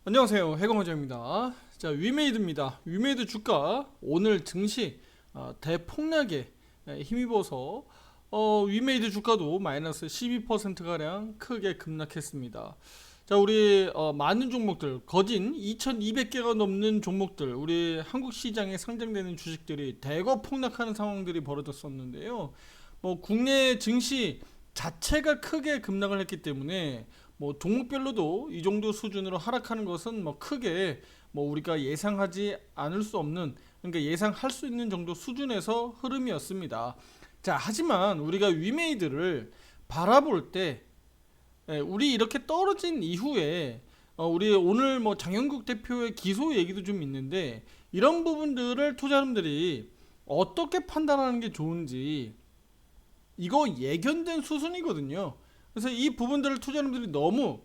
안녕하세요, 해공호정입니다. 자, 위메이드입니다. 위메이드 주가 오늘 증시 대폭락에 힘입어서 위메이드 주가도 마이너스 12%가량 크게 급락했습니다. 자, 우리 많은 종목들, 거진 2200개가 넘는 종목들, 우리 한국 시장에 상장되는 주식들이 대거 폭락하는 상황들이 벌어졌었는데요. 뭐 국내 증시 자체가 크게 급락을 했기 때문에 뭐 종목별로도 이 정도 수준으로 하락하는 것은 뭐 크게 뭐 우리가 예상하지 않을 수 없는, 그러니까 예상할 수 있는 정도 수준에서 흐름이었습니다. 자, 하지만 우리가 위메이드를 바라볼 때 우리 이렇게 떨어진 이후에 우리 오늘 뭐 장영국 대표의 기소 얘기도 좀 있는데, 이런 부분들을 투자자분들이 어떻게 판단하는 게 좋은지, 이거 예견된 수순이거든요. 그래서 이 부분들을 투자자분들이 너무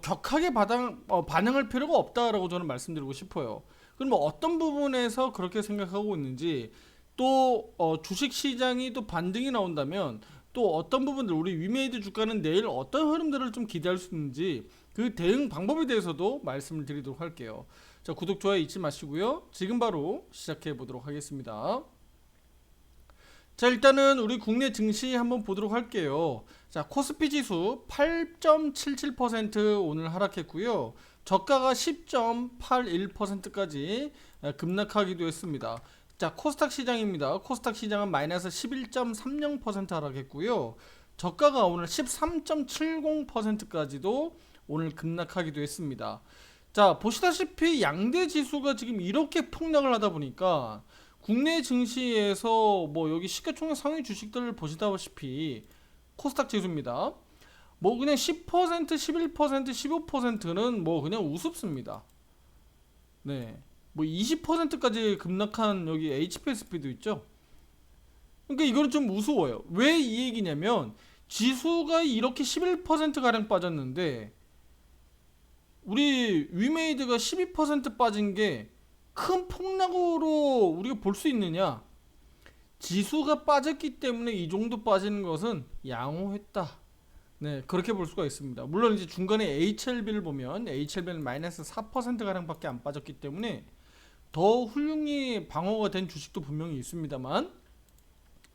격하게 반영할 필요가 없다라고 저는 말씀드리고 싶어요. 그럼 뭐 어떤 부분에서 그렇게 생각하고 있는지, 또 주식 시장이 또 반등이 나온다면 또 어떤 부분들, 우리 위메이드 주가는 내일 어떤 흐름들을 좀 기대할 수 있는지, 그 대응 방법에 대해서도 말씀을 드리도록 할게요. 자, 구독 좋아요 잊지 마시고요. 지금 바로 시작해 보도록 하겠습니다. 자, 일단은 우리 국내 증시 한번 보도록 할게요. 자, 코스피 지수 8.77% 오늘 하락했고요. 저가가 10.81%까지 급락하기도 했습니다. 자, 코스닥 시장입니다. 코스닥 시장은 마이너스 11.30% 하락했고요. 저가가 오늘 13.70%까지도 오늘 급락하기도 했습니다. 자, 보시다시피 양대 지수가 지금 이렇게 폭락을 하다 보니까 국내 증시에서 뭐 여기 시가총액 상위 주식들을 보시다시피 코스닥 지수입니다. 뭐 그냥 10%, 11%, 15%는 뭐 그냥 우습습니다. 네. 뭐 20%까지 급락한 여기 HPSP도 있죠. 그러니까 이거는 좀 우스워요. 왜 이 얘기냐면, 지수가 이렇게 11% 가량 빠졌는데 우리 위메이드가 12% 빠진 게 큰 폭락으로 우리가 볼 수 있느냐? 지수가 빠졌기 때문에 이 정도 빠지는 것은 양호했다. 네, 그렇게 볼 수가 있습니다. 물론 이제 중간에 HLB를 보면 HLB는 마이너스 4%가량밖에 안 빠졌기 때문에 더 훌륭히 방어가 된 주식도 분명히 있습니다만,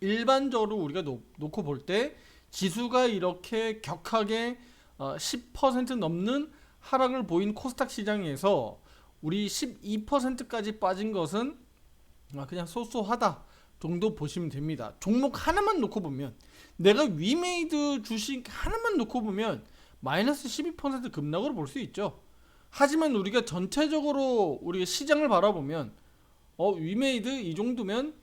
일반적으로 우리가 놓고 볼 때 지수가 이렇게 격하게 10% 넘는 하락을 보인 코스닥 시장에서 우리 12%까지 빠진 것은 그냥 소소하다 정도 보시면 됩니다. 종목 하나만 놓고 보면, 내가 위메이드 주식 하나만 놓고 보면 마이너스 12% 급락으로 볼 수 있죠. 하지만 우리가 전체적으로 우리가 시장을 바라보면 위메이드 이 정도면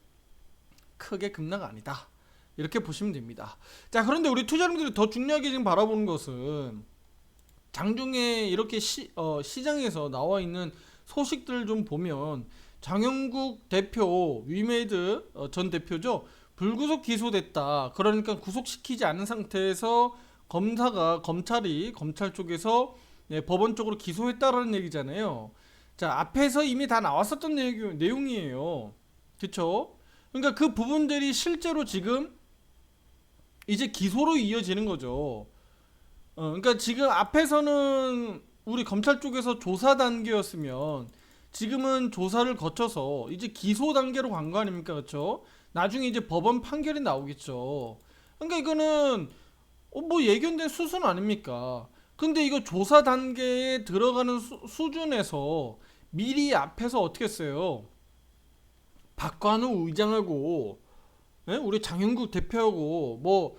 크게 급락 아니다, 이렇게 보시면 됩니다. 자, 그런데 우리 투자자분들이 더 중요하게 지금 바라보는 것은 장중에 이렇게 시장에서 나와 있는 소식들을 좀 보면, 장영국 대표, 위메이드 전 대표죠, 불구속 기소됐다. 그러니까 구속시키지 않은 상태에서 검찰 쪽에서 법원 쪽으로 기소했다라는 얘기잖아요. 자, 앞에서 이미 다 나왔었던 내용이에요. 그쵸? 그러니까 그 부분들이 실제로 지금 이제 기소로 이어지는 거죠. 그러니까 지금 앞에서는 우리 검찰 쪽에서 조사 단계였으면, 지금은 조사를 거쳐서 이제 기소 단계로 간 거 아닙니까? 그렇죠? 나중에 이제 법원 판결이 나오겠죠. 그러니까 이거는 뭐 예견된 수준 아닙니까? 근데 이거 조사 단계에 들어가는 수준에서 미리 앞에서 어떻게 했어요? 박관우 의장하고 우리 장영국 대표하고 뭐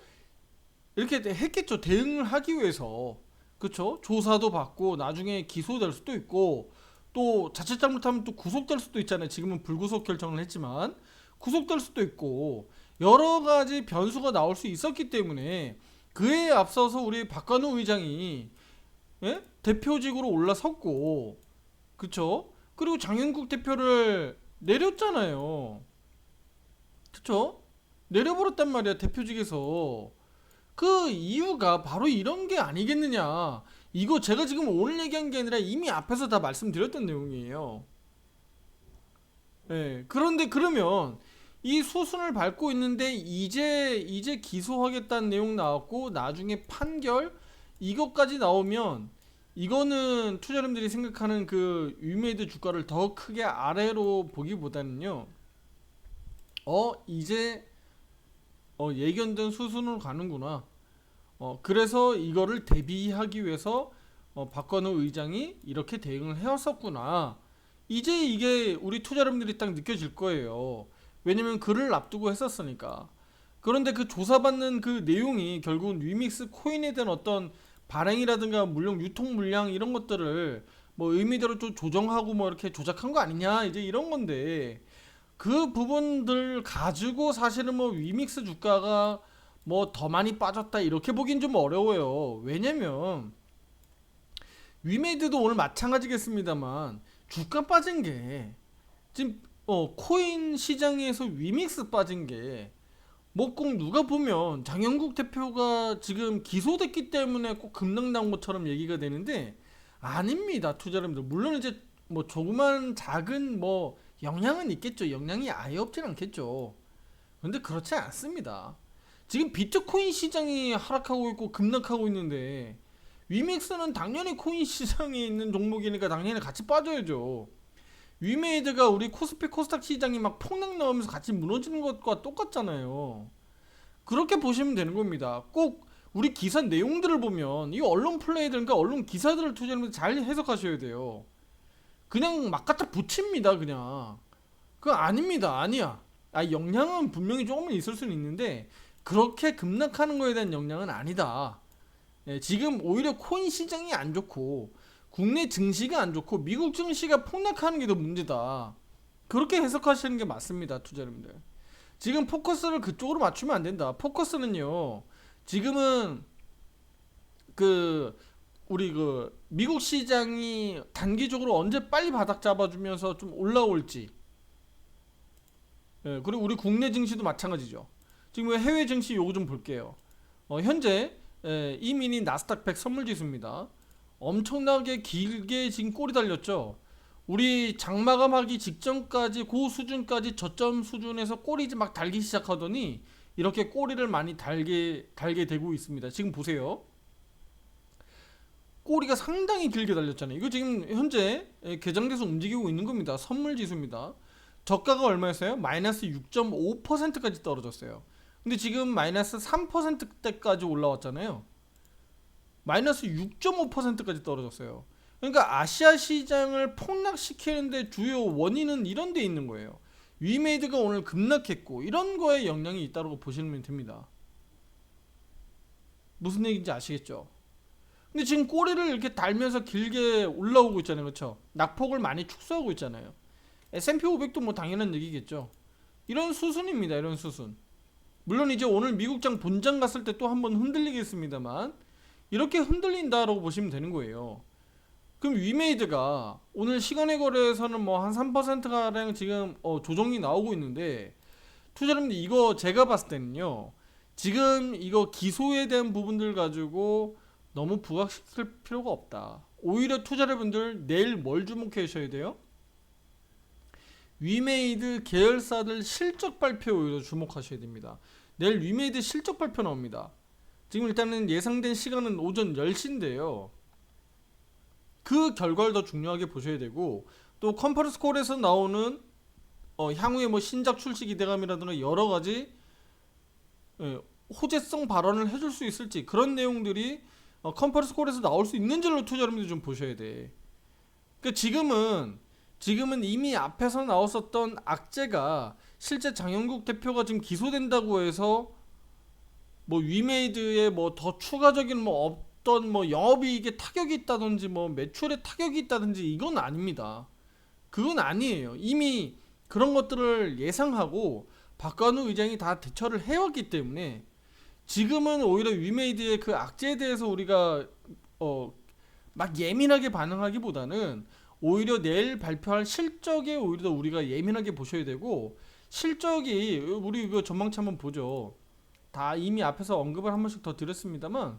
이렇게 했겠죠. 대응을 하기 위해서. 그쵸? 조사도 받고 나중에 기소될 수도 있고, 또 자칫 잘못하면 또 구속될 수도 있잖아요. 지금은 불구속 결정을 했지만 구속될 수도 있고, 여러 가지 변수가 나올 수 있었기 때문에 그에 앞서서 우리 박관우 의장이 대표직으로 올라섰고, 그쵸? 그리고 장영국 대표를 내렸잖아요. 그쵸? 내려버렸단 말이야, 대표직에서. 그 이유가 바로 이런 게 아니겠느냐. 이거 제가 지금 오늘 얘기한 게 아니라 이미 앞에서 다 말씀드렸던 내용이에요. 예. 그런데 그러면 이 수순을 밟고 있는데 이제 기소하겠다는 내용 나왔고, 나중에 판결 이것까지 나오면 이거는 투자자분들이 생각하는 그 위메이드 주가를 더 크게 아래로 보기보다는요. 이제 예견된 수순으로 가는구나. 그래서 이거를 대비하기 위해서 박건우 의장이 이렇게 대응을 해왔었구나. 이제 이게 우리 투자자분들이 딱 느껴질 거예요. 왜냐면 그를 앞두고 했었으니까. 그런데 그 조사받는 그 내용이 결국은 위믹스 코인에 대한 어떤 발행이라든가 물론 유통 물량 이런 것들을 뭐 의미대로 좀 조정하고 뭐 이렇게 조작한 거 아니냐 이제 이런 건데, 그 부분들 가지고 사실은 뭐 위믹스 주가가 뭐 더 많이 빠졌다 이렇게 보긴 좀 어려워요. 왜냐면 위메이드도 오늘 마찬가지겠습니다만 주가 빠진 게 지금 코인 시장에서 위믹스 빠진 게 뭐 꼭 누가 보면 장영국 대표가 지금 기소됐기 때문에 꼭 급락 나온 것처럼 얘기가 되는데 아닙니다, 투자자분들. 물론 이제 뭐 조그만 작은 뭐 영향은 있겠죠. 영향이 아예 없진 않겠죠. 그런데 그렇지 않습니다. 지금 비트코인 시장이 하락하고 있고 급락하고 있는데 위믹스는 당연히 코인 시장에 있는 종목이니까 당연히 같이 빠져야죠. 위메이드가 우리 코스피 코스닥 시장이 막 폭락 나오면서 같이 무너지는 것과 똑같잖아요. 그렇게 보시면 되는 겁니다. 꼭 우리 기사 내용들을 보면 이 언론 플레이들과 언론 기사들을 투자하면서 잘 해석하셔야 돼요. 그냥 막 갖다 붙입니다, 그냥. 그거 아닙니다. 아니야. 영향은 분명히 조금은 있을 수는 있는데 그렇게 급락하는 거에 대한 영향은 아니다. 지금 오히려 코인 시장이 안 좋고 국내 증시가 안 좋고 미국 증시가 폭락하는 게 더 문제다. 그렇게 해석하시는 게 맞습니다, 투자자분들. 지금 포커스를 그쪽으로 맞추면 안 된다. 포커스는요. 지금은 그 우리 그 미국 시장이 단기적으로 언제 빨리 바닥 잡아주면서 좀 올라올지. 그리고 우리 국내 증시도 마찬가지죠. 지금 해외 증시 요거 좀 볼게요. 현재 이민이 나스닥 100 선물지수입니다. 엄청나게 길게 지금 꼬리 달렸죠. 우리 장마감하기 직전까지 그 수준까지 저점 수준에서 꼬리 이제 막 달기 시작하더니 이렇게 꼬리를 많이 달게 되고 있습니다. 지금 보세요. 꼬리가 상당히 길게 달렸잖아요. 이거 지금 현재 개장돼서 움직이고 있는 겁니다. 선물 지수입니다. 저가가 얼마였어요? 마이너스 6.5%까지 떨어졌어요. 근데 지금 마이너스 3%대까지 올라왔잖아요. 마이너스 6.5%까지 떨어졌어요. 그러니까 아시아 시장을 폭락시키는데 주요 원인은 이런 데 있는 거예요. 위메이드가 오늘 급락했고 이런 거에 영향이 있다고 보시면 됩니다. 무슨 얘기인지 아시겠죠? 근데 지금 꼬리를 이렇게 달면서 길게 올라오고 있잖아요. 그렇죠? 낙폭을 많이 축소하고 있잖아요. S&P 500도 뭐 당연한 얘기겠죠. 이런 수순입니다. 이런 수순. 물론 이제 오늘 미국장 본장 갔을 때 또 한번 흔들리겠습니다만 이렇게 흔들린다라고 보시면 되는 거예요. 그럼 위메이드가 오늘 시간의 거래에서는 뭐 한 3%가량 지금 조정이 나오고 있는데, 투자자분들 이거 제가 봤을 때는요, 지금 이거 기소에 대한 부분들 가지고 너무 부각시킬 필요가 없다. 오히려 투자자분들 내일 뭘 주목하셔야 돼요? 위메이드 계열사들 실적 발표 오히려 주목하셔야 됩니다. 내일 위메이드 실적 발표 나옵니다. 지금 일단은 예상된 시간은 오전 10시인데요. 그 결과를 더 중요하게 보셔야 되고, 또 컨퍼런스 콜에서 나오는 향후에 뭐 신작 출시 기대감이라든가 여러 가지 호재성 발언을 해줄 수 있을지, 그런 내용들이 컨퍼런스 콜에서 나올 수 있는지를 투자자분들이 좀 보셔야 돼. 그러니까 지금은 이미 앞에서 나왔었던 악재가 실제 장영국 대표가 지금 기소된다고 해서 뭐 위메이드에 뭐 더 추가적인 뭐 어떤 뭐 영업이익에 타격이 있다든지 뭐 매출에 타격이 있다든지 이건 아닙니다. 그건 아니에요. 이미 그런 것들을 예상하고 박관우 의장이 다 대처를 해왔기 때문에 지금은 오히려 위메이드의 그 악재에 대해서 우리가 막 예민하게 반응하기보다는 오히려 내일 발표할 실적에 오히려 더 우리가 예민하게 보셔야 되고, 실적이 우리 그 전망치 한번 보죠. 다 이미 앞에서 언급을 한 번씩 더 드렸습니다만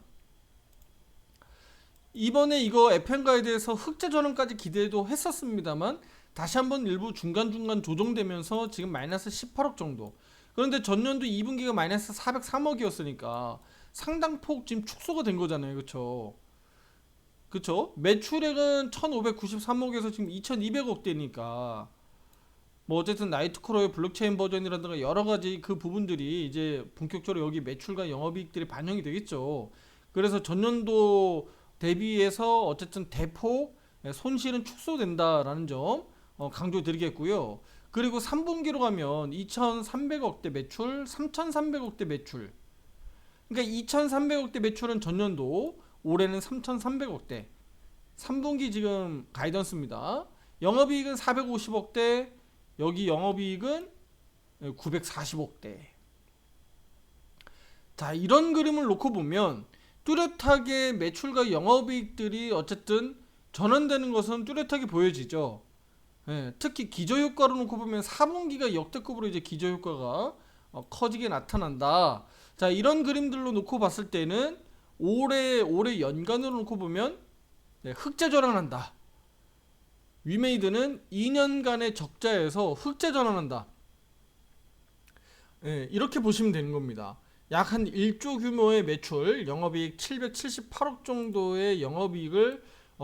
이번에 이거 FN가에 대해서 흑자 전환까지 기대도 했었습니다만 다시 한번 일부 중간중간 조정되면서 지금 마이너스 18억 정도. 그런데 전년도 2분기가 마이너스 403억이었으니까 상당폭 지금 축소가 된 거잖아요. 그렇죠? 그쵸? 매출액은 1593억에서 지금 2200억대니까 뭐 어쨌든 나이트크로의 블록체인 버전이라든가 여러 가지 그 부분들이 이제 본격적으로 여기 매출과 영업이익들이 반영이 되겠죠. 그래서 전년도 대비해서 어쨌든 대폭 손실은 축소된다라는 점 강조드리겠고요. 그리고 3분기로 가면 2,300억대 매출, 3,300억대 매출. 그러니까 2,300억대 매출은 전년도, 올해는 3,300억대. 3분기 지금 가이던스입니다. 영업이익은 450억대, 여기 영업이익은 940억대. 자, 이런 그림을 놓고 보면 뚜렷하게 매출과 영업이익들이 어쨌든 전환되는 것은 뚜렷하게 보여지죠. 예, 특히 기저효과로 놓고 보면 4분기가 역대급으로 이제 기저효과가 커지게 나타난다. 자, 이런 그림들로 놓고 봤을 때는 올해 연간으로 놓고 보면 흑자 전환한다. 위메이드는 2년간의 적자에서 흑자 전환한다. 예, 이렇게 보시면 되는 겁니다. 약 한 1조 규모의 매출, 영업이익 778억 정도의 영업이익을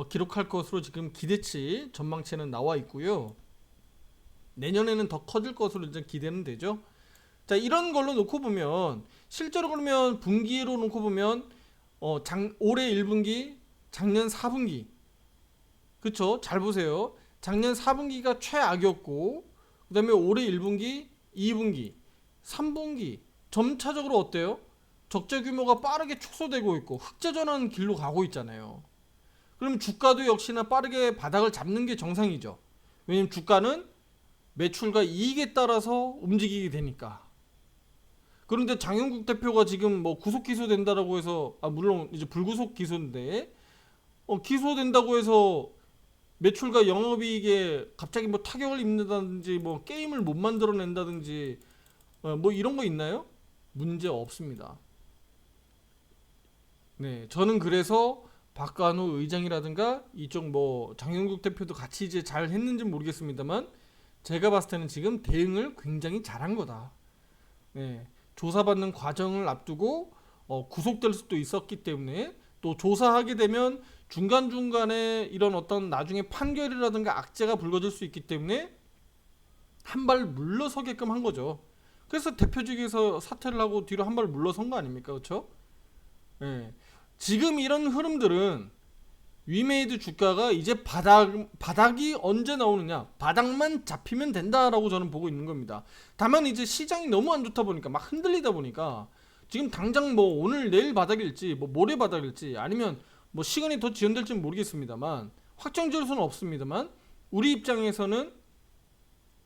기록할 것으로 지금 기대치, 전망치는 나와 있고요. 내년에는 더 커질 것으로 이제 기대는 되죠. 자, 이런 걸로 놓고 보면 실제로 그러면 분기로 놓고 보면 올해 1분기, 작년 4분기, 그쵸? 잘 보세요. 작년 4분기가 최악이었고, 그 다음에 올해 1분기, 2분기, 3분기 점차적으로 어때요? 적자 규모가 빠르게 축소되고 있고 흑자 전환 길로 가고 있잖아요. 그럼 주가도 역시나 빠르게 바닥을 잡는 게 정상이죠. 왜냐면 주가는 매출과 이익에 따라서 움직이게 되니까. 그런데 장영국 대표가 지금 뭐 구속 기소된다라고 해서, 물론 이제 불구속 기소인데 기소된다고 해서 매출과 영업이익에 갑자기 뭐 타격을 입는다든지 뭐 게임을 못 만들어낸다든지 뭐 이런 거 있나요? 문제 없습니다. 네, 저는 그래서 박관호 의장이라든가 이쪽 뭐 장영국 대표도 같이 이제 잘 했는지 모르겠습니다만 제가 봤을 때는 지금 대응을 굉장히 잘한 거다. 네, 조사받는 과정을 앞두고 구속될 수도 있었기 때문에, 또 조사하게 되면 중간중간에 이런 어떤 나중에 판결이라든가 악재가 불거질 수 있기 때문에 한 발 물러서게끔 한 거죠. 그래서 대표직에서 사퇴를 하고 뒤로 한 발 물러선 거 아닙니까? 그렇죠? 예. 지금 이런 흐름들은 위메이드 주가가 이제 바닥이 언제 나오느냐, 바닥만 잡히면 된다라고 저는 보고 있는 겁니다. 다만 이제 시장이 너무 안 좋다 보니까 막 흔들리다 보니까 지금 당장 뭐 오늘 내일 바닥일지 뭐 모레 바닥일지 아니면 뭐 시간이 더 지연될지는 모르겠습니다만, 확정지을 수는 없습니다만 우리 입장에서는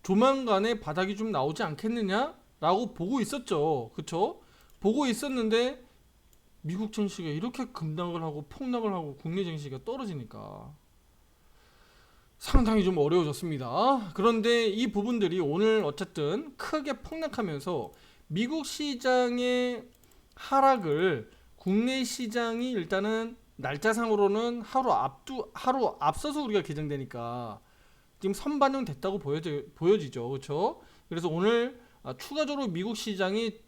조만간에 바닥이 좀 나오지 않겠느냐라고 보고 있었죠. 그쵸? 보고 있었는데 미국 증시가 이렇게 급락을 하고 폭락을 하고 국내 증시가 떨어지니까 상당히 좀 어려워졌습니다. 그런데 이 부분들이 오늘 어쨌든 크게 폭락하면서 미국 시장의 하락을 국내 시장이 일단은 날짜상으로는 하루 앞서서 우리가 개정되니까 지금 선반영 됐다고 보여지죠. 그렇죠? 그래서 오늘 추가적으로 미국 시장이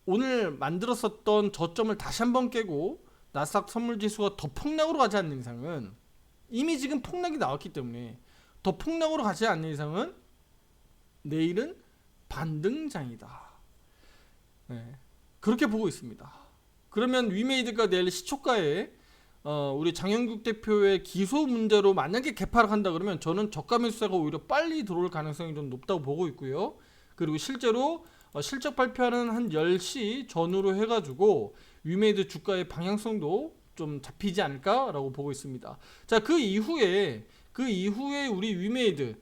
오늘 만들었었던 저점을 다시 한번 깨고 나스닥 선물지수가 더 폭락으로 가지 않는 이상은, 이미 지금 폭락이 나왔기 때문에 더 폭락으로 가지 않는 이상은 내일은 반등장이다. 네, 그렇게 보고 있습니다. 그러면 위메이드가 내일 시초가에 우리 장영국 대표의 기소 문제로 만약에 개파를 한다 그러면 저는 저가 매수세가 오히려 빨리 들어올 가능성이 좀 높다고 보고 있고요. 그리고 실제로 실적 발표하는 한 10시 전후로 해가지고 위메이드 주가의 방향성도 좀 잡히지 않을까라고 보고 있습니다. 자, 그 이후에 우리 위메이드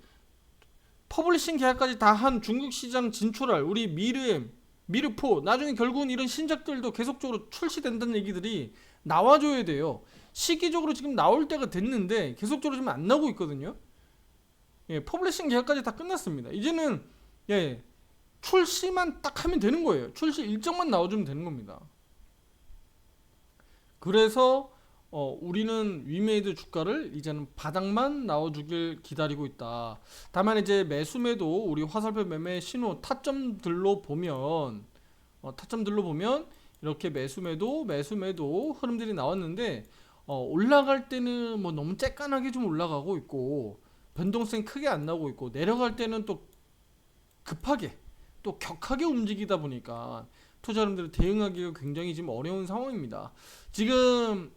퍼블리싱 계약까지 다 한 중국 시장 진출할 우리 미르엠, 미르포, 나중에 결국은 이런 신작들도 계속적으로 출시된다는 얘기들이 나와줘야 돼요. 시기적으로 지금 나올 때가 됐는데 계속적으로 지금 안 나오고 있거든요. 예, 퍼블리싱 계약까지 다 끝났습니다. 이제는 출시만 딱 하면 되는 거예요. 출시 일정만 나와주면 되는 겁니다. 그래서 우리는 위메이드 주가를 이제는 바닥만 나와주길 기다리고 있다. 다만 이제 매수매도 우리 화살표 매매 신호 타점들로 보면 이렇게 매수매도 흐름들이 나왔는데 올라갈 때는 뭐 너무 쬐깐하게 좀 올라가고 있고 변동성이 크게 안 나오고 있고 내려갈 때는 또 급하게 또 격하게 움직이다 보니까 투자자분들이 대응하기가 굉장히 지금 어려운 상황입니다. 지금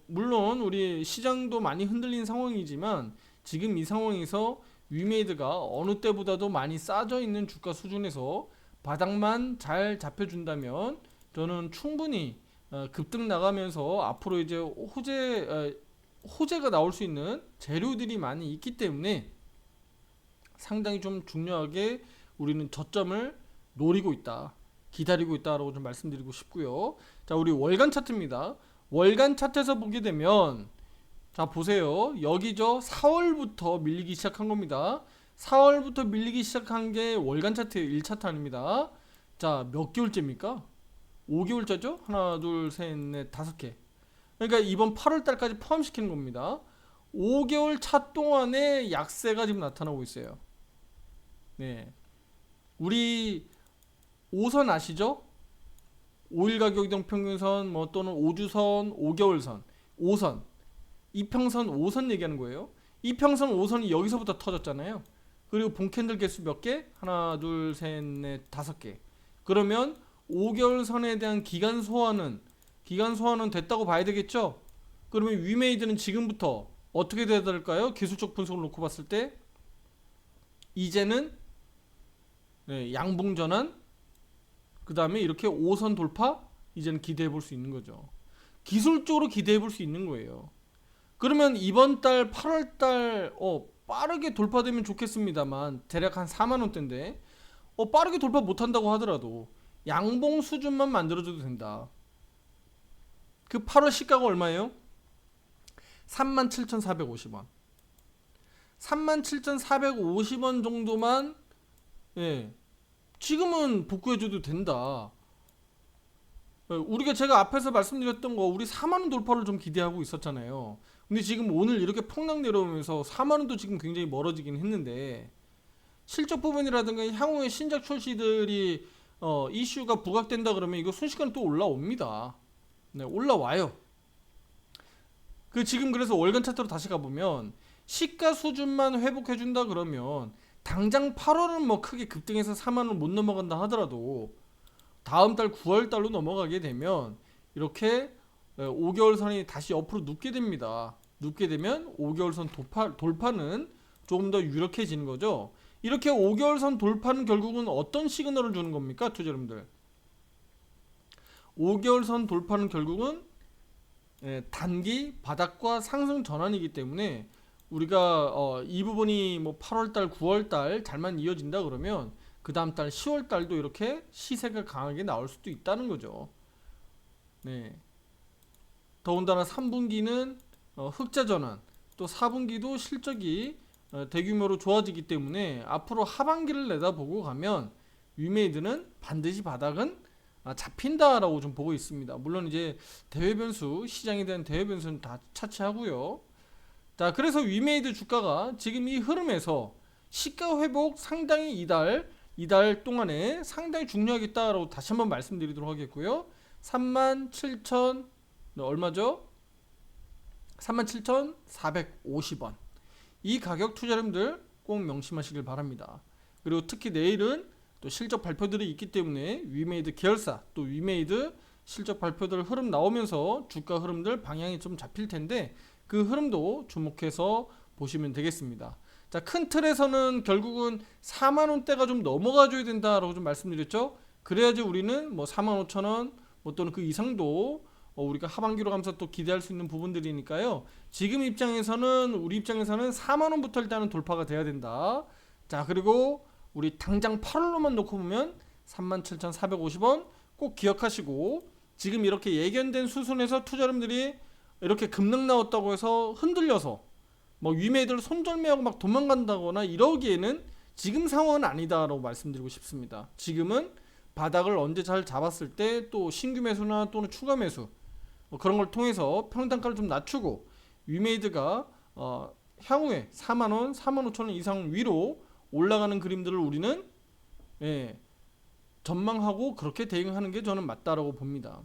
물론 우리 시장도 많이 흔들린 상황이지만 지금 이 상황에서 위메이드가 어느 때보다도 많이 싸져 있는 주가 수준에서 바닥만 잘 잡혀준다면 저는 충분히 급등 나가면서 앞으로 이제 호재가 나올 수 있는 재료들이 많이 있기 때문에 상당히 좀 중요하게 우리는 저점을 노리고 있다, 기다리고 있다라고 좀 말씀드리고 싶고요. 자, 우리 월간 차트입니다. 월간 차트에서 보게 되면 자 보세요. 여기죠. 4월부터 밀리기 시작한 겁니다. 4월부터 밀리기 시작한 게 월간 차트의 1차트 아닙니다. 자, 몇 개월째입니까? 5개월째죠? 하나, 둘, 셋, 넷, 5개. 그러니까 이번 8월 달까지 포함시키는 겁니다. 5개월 차 동안에 약세가 지금 나타나고 있어요. 네. 우리 5선 아시죠? 5일 가격 이동 평균선 뭐 또는 5주선, 5개월선, 5선, 이평선, 5선 얘기하는 거예요. 이평선, 5선이 여기서부터 터졌잖아요. 그리고 본캔들 개수 몇 개? 하나, 둘, 셋, 넷, 5개. 그러면 5개월 선에 대한 기간 소화는 됐다고 봐야 되겠죠? 그러면 위메이드는 지금부터 어떻게 돼야 될까요? 기술적 분석을 놓고 봤을 때 이제는 양봉 전환, 그 다음에 이렇게 5선 돌파 이제는 기대해 볼 수 있는 거죠. 기술적으로 기대해 볼 수 있는 거예요. 그러면 이번 달 8월 달 빠르게 돌파되면 좋겠습니다만 대략 한 4만 원대인데 빠르게 돌파 못 한다고 하더라도 양봉 수준만 만들어줘도 된다. 그 8월 시가가 얼마예요? 37,450원. 37,450원 정도만 지금은 복구해줘도 된다. 우리가 제가 앞에서 말씀드렸던 거 우리 4만원 돌파를 좀 기대하고 있었잖아요. 근데 지금 오늘 이렇게 폭락 내려오면서 4만원도 지금 굉장히 멀어지긴 했는데 실적 부분이라든가 향후에 신작 출시들이 이슈가 부각된다 그러면 이거 순식간에 또 올라옵니다. 네, 올라와요. 지금 그래서 월간 차트로 다시 가보면 시가 수준만 회복해준다 그러면 당장 8월은 뭐 크게 급등해서 4만원 못 넘어간다 하더라도 다음 달 9월 달로 넘어가게 되면 이렇게 5개월 선이 다시 옆으로 눕게 됩니다. 눕게 되면 5개월 선 돌파는 조금 더 유력해지는 거죠. 이렇게 5개월 선 돌파는 결국은 어떤 시그널을 주는 겁니까, 투자 여러분들? 5개월 선 돌파는 결국은 단기 바닥과 상승 전환이기 때문에 우리가 이 부분이 뭐 8월달, 9월달 잘만 이어진다 그러면 그 다음 달 10월달도 이렇게 시세가 강하게 나올 수도 있다는 거죠. 네. 더군다나 3분기는 흑자 전환, 또 4분기도 실적이 대규모로 좋아지기 때문에 앞으로 하반기를 내다보고 가면 위메이드는 반드시 바닥은 잡힌다라고 좀 보고 있습니다. 물론 이제 대외 변수, 시장에 대한 대외 변수는 다 차치하고요. 자, 그래서 위메이드 주가가 지금 이 흐름에서 시가 회복 상당히 이달 동안에 상당히 중요하겠다라고 다시 한번 말씀드리도록 하겠고요. 37,000 얼마죠? 37,450원. 이 가격 투자자님들 꼭 명심하시길 바랍니다. 그리고 특히 내일은 또 실적 발표들이 있기 때문에 위메이드 계열사 또 위메이드 실적 발표들 흐름 나오면서 주가 흐름들 방향이 좀 잡힐 텐데 그 흐름도 주목해서 보시면 되겠습니다. 자, 큰 틀에서는 결국은 4만원대가 좀 넘어가줘야 된다라고 좀 말씀드렸죠. 그래야지 우리는 뭐 45,000원 뭐 또는 그 이상도 우리가 하반기로 가면서 또 기대할 수 있는 부분들이니까요. 지금 입장에서는 우리 입장에서는 4만원부터 일단은 돌파가 돼야 된다. 자, 그리고 우리 당장 8월로만 놓고 보면 37,450원 꼭 기억하시고 지금 이렇게 예견된 수순에서 투자자분들이 이렇게 급락 나왔다고 해서 흔들려서 뭐 위메이드를 손절매하고 막 도망간다거나 이러기에는 지금 상황은 아니다라고 말씀드리고 싶습니다. 지금은 바닥을 언제 잘 잡았을 때 또 신규 매수나 또는 추가 매수 그런 걸 통해서 평단가를 좀 낮추고 위메이드가 향후에 4만원, 45,000원 이상 위로 올라가는 그림들을 우리는 전망하고 그렇게 대응하는 게 저는 맞다라고 봅니다.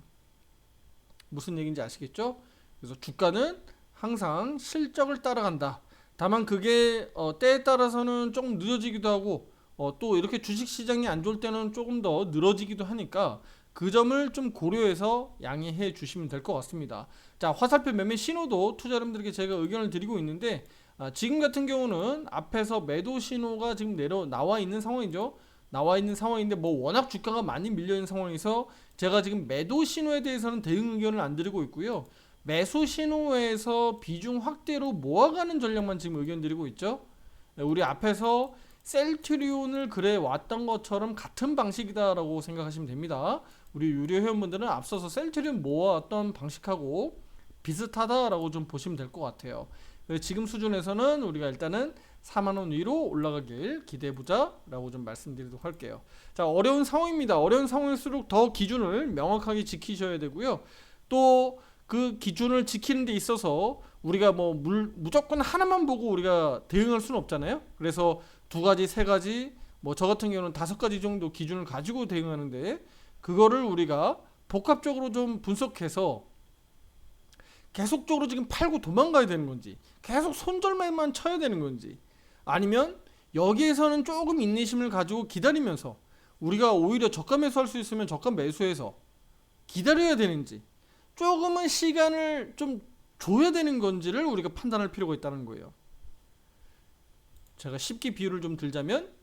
무슨 얘기인지 아시겠죠? 그래서 주가는 항상 실적을 따라간다. 다만 그게 때에 따라서는 조금 늦어지기도 하고 또 이렇게 주식시장이 안 좋을 때는 조금 더 늘어지기도 하니까 그 점을 좀 고려해서 양해해 주시면 될 것 같습니다. 자, 화살표 매매 신호도 투자자분들에게 제가 의견을 드리고 있는데 지금 같은 경우는 앞에서 매도 신호가 지금 나와 있는 상황이죠. 나와 있는 상황인데 뭐 워낙 주가가 많이 밀려 있는 상황에서 제가 지금 매도 신호에 대해서는 대응 의견을 안 드리고 있고요. 매수 신호에서 비중 확대로 모아가는 전략만 지금 의견 드리고 있죠. 우리 앞에서 셀트리온을 그래 왔던 것처럼 같은 방식이다라고 생각하시면 됩니다. 우리 유료 회원분들은 앞서서 셀트리온 모아왔던 방식하고 비슷하다라고 좀 보시면 될 것 같아요. 지금 수준에서는 우리가 일단은 4만원 위로 올라가길 기대해보자 라고 좀 말씀드리도록 할게요. 자, 어려운 상황입니다. 어려운 상황일수록 더 기준을 명확하게 지키셔야 되고요. 또 그 기준을 지키는 데 있어서 우리가 뭐 무조건 하나만 보고 우리가 대응할 수는 없잖아요. 그래서 두 가지, 세 가지, 뭐 저 같은 경우는 5가지 정도 기준을 가지고 대응하는데 그거를 우리가 복합적으로 좀 분석해서 계속적으로 지금 팔고 도망가야 되는 건지 계속 손절매만 쳐야 되는 건지 아니면 여기에서는 조금 인내심을 가지고 기다리면서 우리가 오히려 저가 매수할 수 있으면 저가 매수해서 기다려야 되는지 조금은 시간을 좀 줘야 되는 건지를 우리가 판단할 필요가 있다는 거예요. 제가 쉽게 비유를 좀 들자면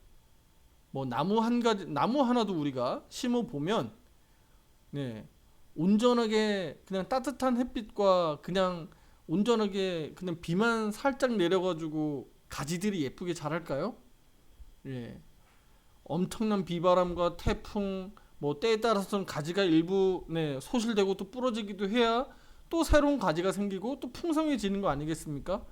뭐 나무 하나도 우리가 심어 보면 네, 온전하게 그냥 따뜻한 햇빛과 그냥 온전하게 그냥 비만 살짝 내려가지고 가지들이 예쁘게 자랄까요? 예, 엄청난 비바람과 태풍 뭐 때에 따라서는 가지가 일부 소실되고 또 부러지기도 해야 또 새로운 가지가 생기고 또 풍성해지는 거 아니겠습니까?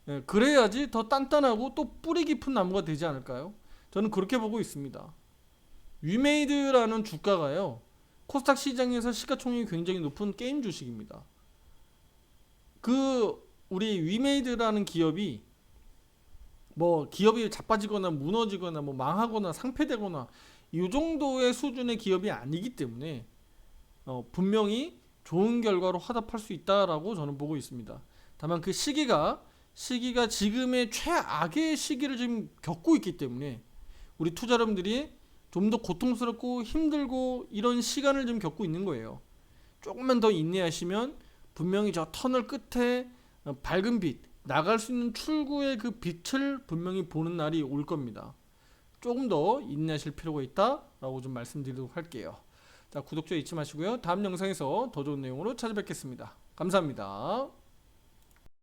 예, 그래야지 더 단단하고 또 뿌리 깊은 나무가 되지 않을까요? 저는 그렇게 보고 있습니다. 위메이드라는 주가가요. 코스닥 시장에서 시가총액이 굉장히 높은 게임 주식입니다. 그 우리 위메이드라는 기업이 뭐 기업이 자빠지거나 무너지거나 뭐 망하거나 상폐되거나 이 정도의 수준의 기업이 아니기 때문에 분명히 좋은 결과로 화답할 수 있다라고 저는 보고 있습니다. 다만 그 시기가 지금의 최악의 시기를 지금 겪고 있기 때문에 우리 투자 여러분들이 좀 더 고통스럽고 힘들고 이런 시간을 좀 겪고 있는 거예요. 조금만 더 인내하시면 분명히 저 터널 끝에 밝은 빛, 나갈 수 있는 출구의 그 빛을 분명히 보는 날이 올 겁니다. 조금 더 인내하실 필요가 있다라고 좀 말씀드리도록 할게요. 자, 구독 잊지 마시고요. 다음 영상에서 더 좋은 내용으로 찾아뵙겠습니다. 감사합니다.